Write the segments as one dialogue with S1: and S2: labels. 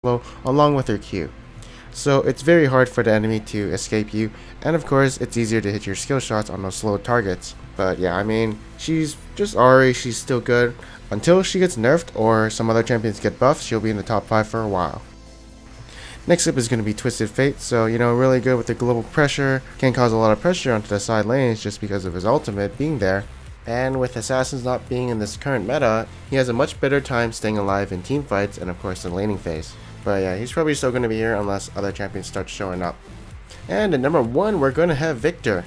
S1: along with her Q. So it's very hard for the enemy to escape you, and of course it's easier to hit your skill shots on those slow targets. But yeah, I mean, she's just Ahri, she's still good. Until she gets nerfed or some other champions get buffed, she'll be in the top 5 for a while. Next up is going to be Twisted Fate, so really good with the global pressure, can cause a lot of pressure onto the side lanes just because of his ultimate being there. And with assassins not being in this current meta, he has a much better time staying alive in team fights and of course the laning phase. But yeah, he's probably still going to be here unless other champions start showing up. And at number 1, we're going to have Victor.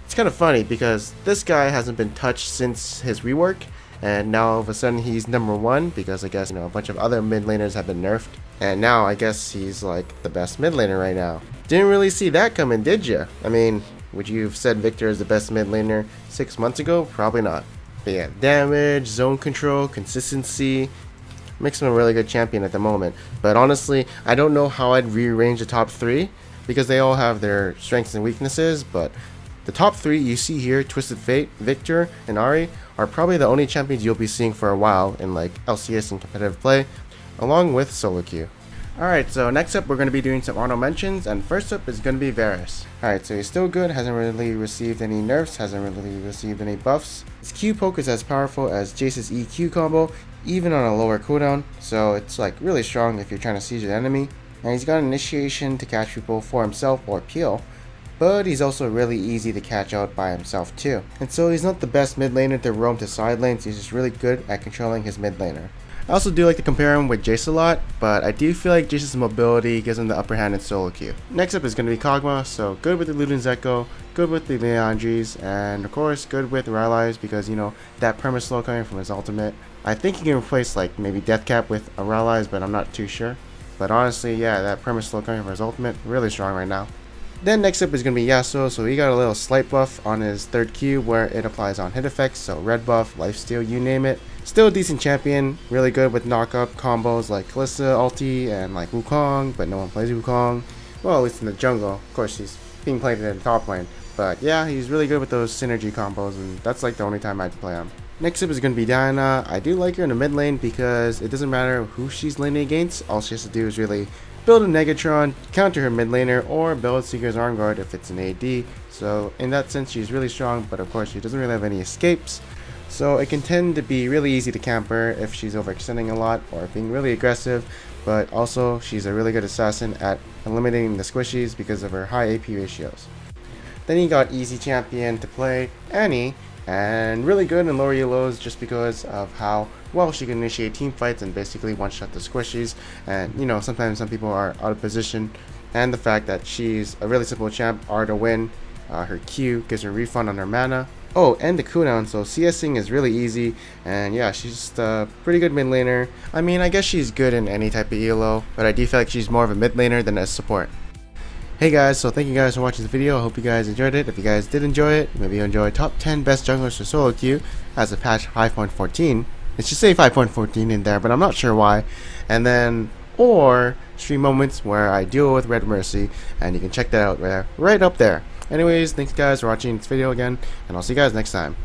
S1: It's kind of funny because this guy hasn't been touched since his rework, and now all of a sudden he's number 1 because I guess a bunch of other mid laners have been nerfed. And now I guess he's like the best mid laner right now. Didn't really see that coming, did ya? I mean, would you have said Victor is the best mid laner 6 months ago? Probably not. But yeah, damage, zone control, consistency, makes him a really good champion at the moment. But honestly, I don't know how I'd rearrange the top 3 because they all have their strengths and weaknesses, but the top 3 you see here, Twisted Fate, Victor, and Ahri, are probably the only champions you'll be seeing for a while in like LCS and competitive play, along with solo queue. Alright, so next up we're going to be doing some honorable mentions, and first up is going to be Varus. Alright, so he's still good, hasn't really received any nerfs, hasn't really received any buffs. His Q poke is as powerful as Jace's EQ combo, even on a lower cooldown, so it's like really strong if you're trying to siege an enemy. And he's got initiation to catch people for himself or peel, but he's also really easy to catch out by himself too. And so he's not the best mid laner to roam to side lanes, he's just really good at controlling his mid laner. I also do like to compare him with Jace a lot, but I do feel like Jace's mobility gives him the upper hand in solo queue. Next up is going to be Kog'Maw, so good with the Luden's Echo, good with the Leandries, and of course good with Rallies because that perma slow coming from his ultimate. I think he can replace like maybe Deathcap with a Rallies, but I'm not too sure. But honestly, yeah, that perma slow coming from his ultimate, really strong right now. Then next up is going to be Yasuo, so he got a little slight buff on his 3rd Q where it applies on hit effects, so red buff, lifesteal, you name it. Still a decent champion, really good with knock-up combos like Kalista ulti and like Wukong, but no one plays Wukong. Well, at least in the jungle. Of course, he's being played in the top lane. But yeah, he's really good with those synergy combos, and that's like the only time I'd play him. Next up is going to be Diana. I do like her in the mid lane because it doesn't matter who she's laning against. All she has to do is really build a Negatron, counter her mid laner, or build Seeker's Arm Guard if it's an AD. So in that sense, she's really strong, but of course she doesn't really have any escapes. So it can tend to be really easy to camp her if she's overextending a lot or being really aggressive, but also she's a really good assassin at eliminating the squishies because of her high AP ratios. Then you got easy champion to play, Annie, and really good in lower elos just because of how well she can initiate team fights and basically one-shot the squishies, and sometimes some people are out of position, and the fact that she's a really simple champ, R to win, her Q gives her refund on her mana. Oh, and the cooldown, so CSing is really easy, and yeah, she's just a pretty good mid laner. I mean, I guess she's good in any type of elo, but I do feel like she's more of a mid laner than a support. Hey guys, so thank you guys for watching the video. I hope you guys enjoyed it. If you guys did enjoy it, maybe you enjoy top 10 best junglers for solo queue as a patch 5.14. It should say 5.14 in there, but I'm not sure why. And then, or stream moments where I deal with Red Mercy, and you can check that out right up there. Anyways, thanks guys for watching this video again, and I'll see you guys next time.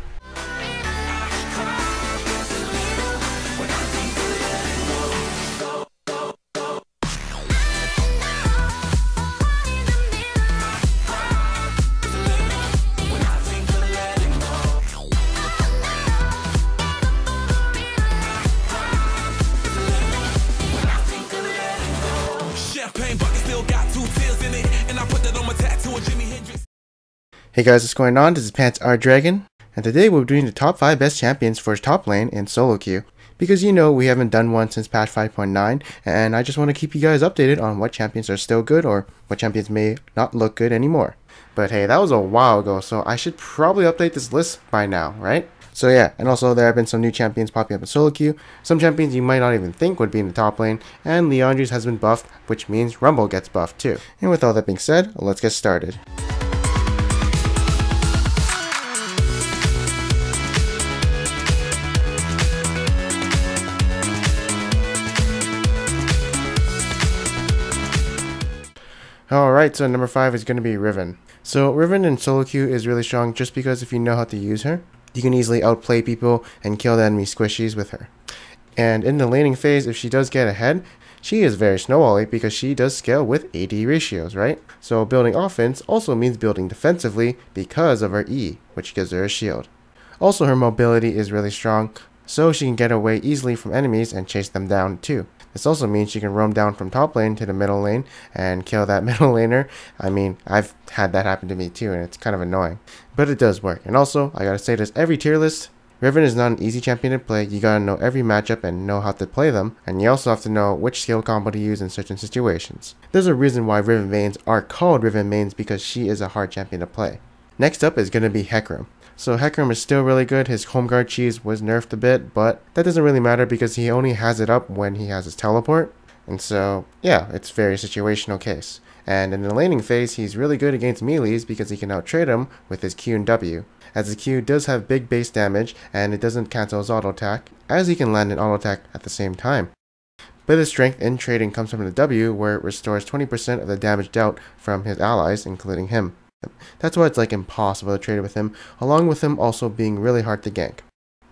S1: Hey guys, what's going on? This is Pants R Dragon, and today we're doing the top 5 best champions for top lane in solo queue. Because we haven't done one since patch 5.9, and I just want to keep you guys updated on what champions are still good or what champions may not look good anymore. But hey, that was a while ago, so I should probably update this list by now, right? So yeah, and also there have been some new champions popping up in solo queue, some champions you might not even think would be in the top lane, and Leandries has been buffed, which means Rumble gets buffed too. And with all that being said, let's get started. Alright, so number 5 is going to be Riven. So Riven in solo queue is really strong just because if you know how to use her, you can easily outplay people and kill the enemy squishies with her. And in the laning phase, if she does get ahead, She is very snowbally because she does scale with AD ratios, right? So building offense also means building defensively because of her E, which gives her a shield. Also, her mobility is really strong, so she can get away easily from enemies and chase them down too. This also means she can roam down from top lane to the middle lane and kill that middle laner. I mean, I've had that happen to me too, and it's kind of annoying. But it does work. And also, I gotta say this, every tier list, Riven is not an easy champion to play. You gotta know every matchup and know how to play them, and you also have to know which skill combo to use in certain situations. There's a reason why Riven mains are called Riven mains, because she is a hard champion to play. Next up is gonna be Hecarim. So Hecarim is still really good. His home guard cheese was nerfed a bit, but that doesn't really matter because he only has it up when he has his teleport. And so, yeah, it's a very situational case. And in the laning phase, he's really good against melees because he can out-trade him with his Q and W, as his Q does have big base damage and it doesn't cancel his auto attack, as he can land an auto attack at the same time. But his strength in trading comes from the W, where it restores 20% of the damage dealt from his allies, including him. That's why it's like impossible to trade with him, along with him also being really hard to gank.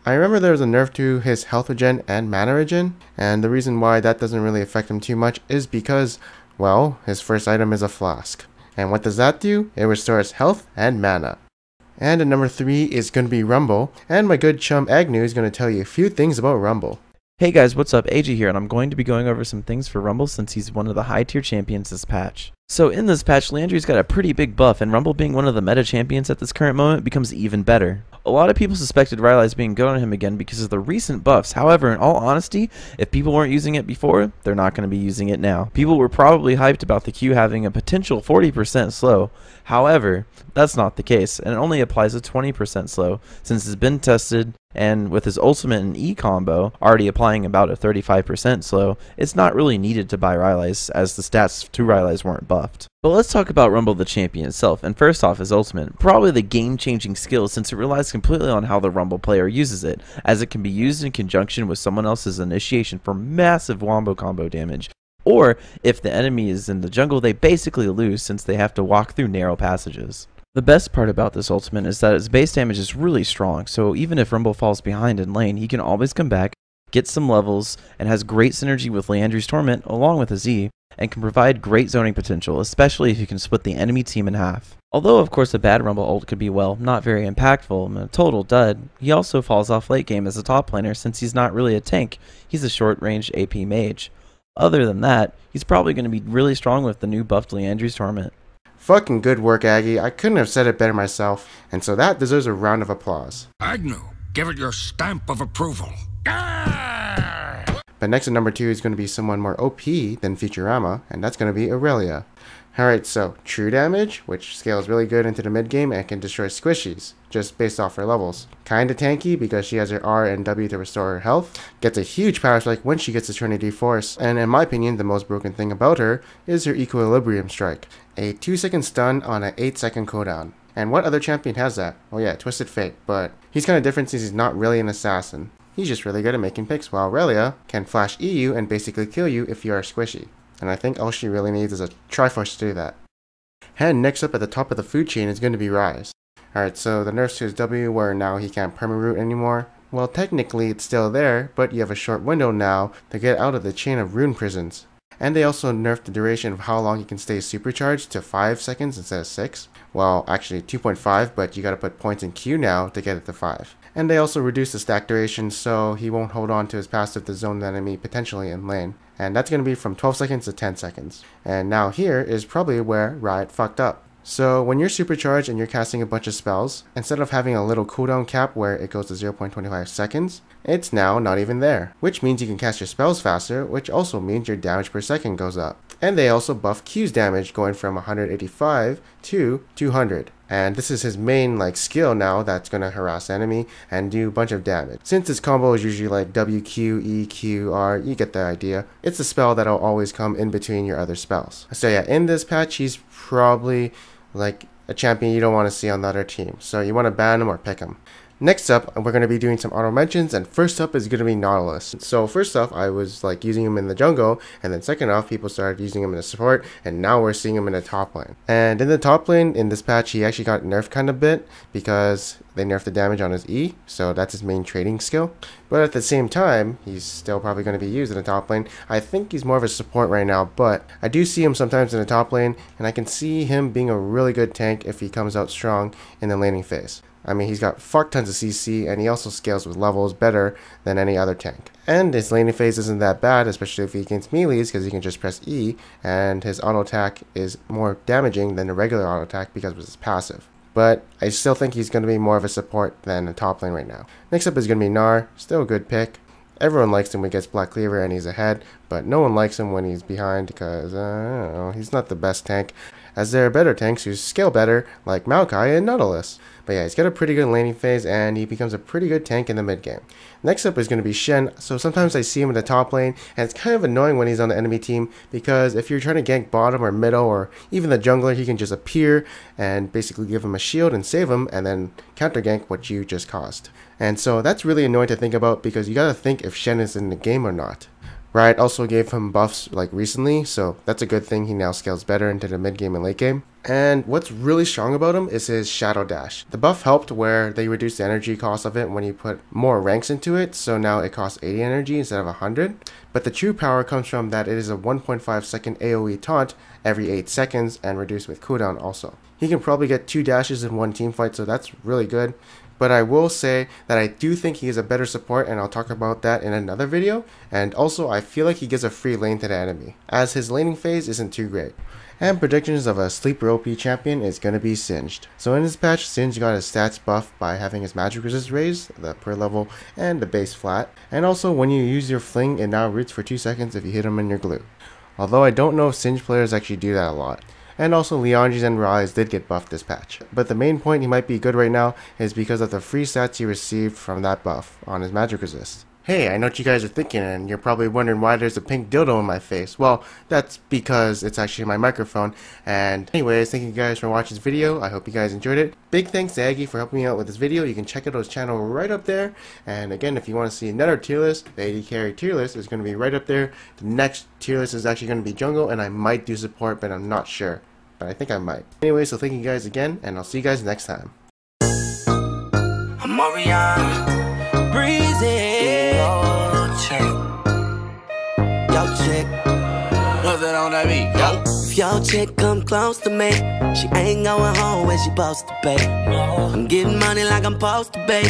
S1: I remember there was a nerf to his health regen and mana regen, and the reason why that doesn't really affect him too much is because, well, his first item is a flask. And what does that do? It restores health and mana. And at number 3 is going to be Rumble, and my good chum Agnew is going to tell you a few things about Rumble.
S2: Hey guys, what's up? AJ here, and I'm going to be going over some things for Rumble since he's one of the high tier champions this patch. So in this patch, Landry's got a pretty big buff, and Rumble being one of the meta champions at this current moment becomes even better. A lot of people suspected Rylai's being good on him again because of the recent buffs. However, in all honesty, if people weren't using it before, they're not going to be using it now. People were probably hyped about the Q having a potential 40% slow. However, that's not the case, and it only applies to 20% slow, since it's been tested, and with his ultimate and E combo already applying about a 35% slow, it's not really needed to buy Rylai's, as the stats to Rylai's weren't buffed. But let's talk about Rumble the champion itself, and first off his ultimate, probably the game-changing skill since it relies completely on how the Rumble player uses it, as it can be used in conjunction with someone else's initiation for massive wombo combo damage. Or, if the enemy is in the jungle, they basically lose since they have to walk through narrow passages. The best part about this ultimate is that its base damage is really strong, so even if Rumble falls behind in lane, he can always come back, get some levels, and has great synergy with Leandry's Torment along with his E, and can provide great zoning potential, especially if you can split the enemy team in half. Although of course a bad Rumble ult could be, well, not very impactful and a total dud, he also falls off late game as a top laner since he's not really a tank, he's a short range AP mage. Other than that, he's probably going to be really strong with the new buffed Leandry's Torment.
S1: Fucking good work, Aggie. I couldn't have said it better myself, and so that deserves a round of applause.
S3: Agnew, give it your stamp of approval.
S1: But next at number 2 is going to be someone more OP than Futurama, and that's going to be Aurelia. Alright, so true damage, which scales really good into the mid game and can destroy squishies, just based off her levels. Kinda tanky because she has her R and W to restore her health, gets a huge power strike when she gets Eternity Force, and in my opinion the most broken thing about her is her Equilibrium Strike, a 2-second stun on an 8-second cooldown. And what other champion has that? Oh yeah, Twisted Fate, but he's kinda different since he's not really an assassin. He's just really good at making picks, while Aurelia can flash EU and basically kill you if you are squishy. And I think all she really needs is a Triforce to do that. And next up at the top of the food chain is going to be Ryze. Alright, so the nerfs to his W where now he can't permaroot anymore. Well, technically it's still there, but you have a short window now to get out of the chain of rune prisons. And they also nerfed the duration of how long he can stay supercharged to 5 seconds instead of 6. Well, actually 2.5, but you gotta put points in Q now to get it to 5. And they also reduced the stack duration so he won't hold on to his passive to zone the enemy potentially in lane. And that's going to be from 12 seconds to 10 seconds. And now here is probably where Riot fucked up. So when you're supercharged and you're casting a bunch of spells, instead of having a little cooldown cap where it goes to 0.25 seconds, it's now not even there. Which means you can cast your spells faster, which also means your damage per second goes up. And they also buff Q's damage going from 185 to 200. And this is his main skill now that's going to harass enemy and do a bunch of damage. Since his combo is usually like WQ, EQ, R, you get the idea. It's a spell that'll always come in between your other spells. So yeah, in this patch he's probably a champion you don't want to see on the other team. So you want to ban him or pick him. Next up, we're going to be doing some auto mentions, and first up is going to be Nautilus. So first off, I was like using him in the jungle, and then second off, people started using him in the support, and now we're seeing him in the top lane. And in the top lane, in this patch, he actually got nerfed kind of bit, because they nerfed the damage on his E, so that's his main trading skill. But at the same time, he's still probably going to be used in the top lane. I think he's more of a support right now, but I do see him sometimes in the top lane, and I can see him being a really good tank if he comes out strong in the laning phase. I mean, he's got fuck tons of CC, and he also scales with levels better than any other tank. And his laning phase isn't that bad, especially if he against melees, because he can just press E, and his auto attack is more damaging than the regular auto attack because of his passive. But I still think he's going to be more of a support than a top lane right now. Next up is going to be Gnar, still a good pick. Everyone likes him when he gets Black Cleaver and he's ahead, but no one likes him when he's behind because, I don't know, he's not the best tank, as there are better tanks who scale better, like Maokai and Nautilus. But yeah, he's got a pretty good laning phase, and he becomes a pretty good tank in the mid game. Next up is going to be Shen. So sometimes I see him in the top lane, and it's kind of annoying when he's on the enemy team, because if you're trying to gank bottom or middle, or even the jungler, he can just appear and basically give him a shield and save him, and then counter gank what you just caused. And so that's really annoying to think about, because you gotta think if Shen is in the game or not. Riot also gave him buffs like recently, so that's a good thing. He now scales better into the mid game and late game. And what's really strong about him is his Shadow Dash. The buff helped where they reduced the energy cost of it when you put more ranks into it, so now it costs 80 energy instead of 100. But the true power comes from that it is a 1.5 second AoE taunt every 8 seconds and reduced with cooldown also. He can probably get 2 dashes in one team fight, so that's really good. But I will say that I do think he is a better support, and I'll talk about that in another video. And also, I feel like he gives a free lane to the enemy, as his laning phase isn't too great. And predictions of a sleeper OP champion is going to be Singed. So in this patch, Singed got his stats buffed by having his magic resist raised, the per level, and the base flat. And also, when you use your fling, it now roots for 2 seconds if you hit him in your glue. Although I don't know if Singed players actually do that a lot. And also Liandry's and Rise did get buffed this patch. But the main point he might be good right now is because of the free stats he received from that buff on his magic resist. Hey, I know what you guys are thinking, and you're probably wondering why there's a pink dildo in my face. Well, that's because it's actually my microphone. And anyways, thank you guys for watching this video. I hope you guys enjoyed it. Big thanks to Aggie for helping me out with this video. You can check out his channel right up there. And again, if you want to see another tier list, the AD carry tier list is going to be right up there. The next tier list is actually going to be jungle, and I might do support, but I'm not sure. But I think I might. Anyway, so thank you guys again, and I'll see you guys next time.
S4: I'm Orion, breezy. Yo, chick, what's that on that beat? Yo. If your chick come close to me, she ain't going home when she supposed to be. I'm getting money like I'm supposed to be.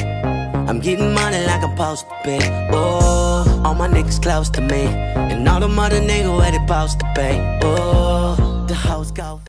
S4: I'm getting money like I'm supposed to be. Oh, all my niggas close to me, and all the mother niggas where they supposed to be. Oh, the hoes go.